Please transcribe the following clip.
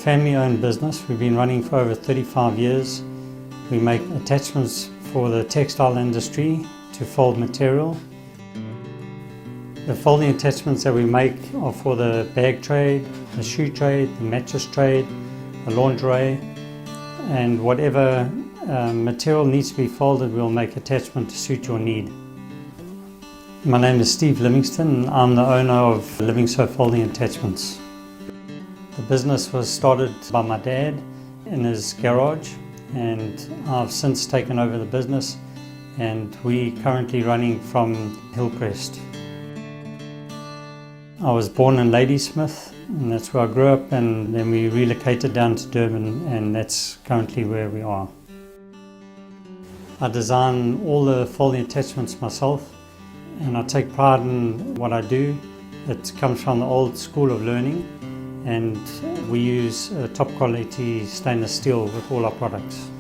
family-owned business. We've been running for over 35 years. We make attachments for the textile industry to fold material. The folding attachments that we make are for the bag trade, the shoe trade, the mattress trade, the lingerie, and whatever material needs to be folded, we'll make attachment to suit your need. My name is Steve Livingston and I'm the owner of Livingsew Folding Attachments. The business was started by my dad in his garage, and I've since taken over the business, and we're currently running from Hillcrest. I was born in Ladysmith, and that's where I grew up, and then we relocated down to Durban, and that's currently where we are. I design all the folding attachments myself, and I take pride in what I do. It comes from the old school of learning, and we use top quality stainless steel with all our products.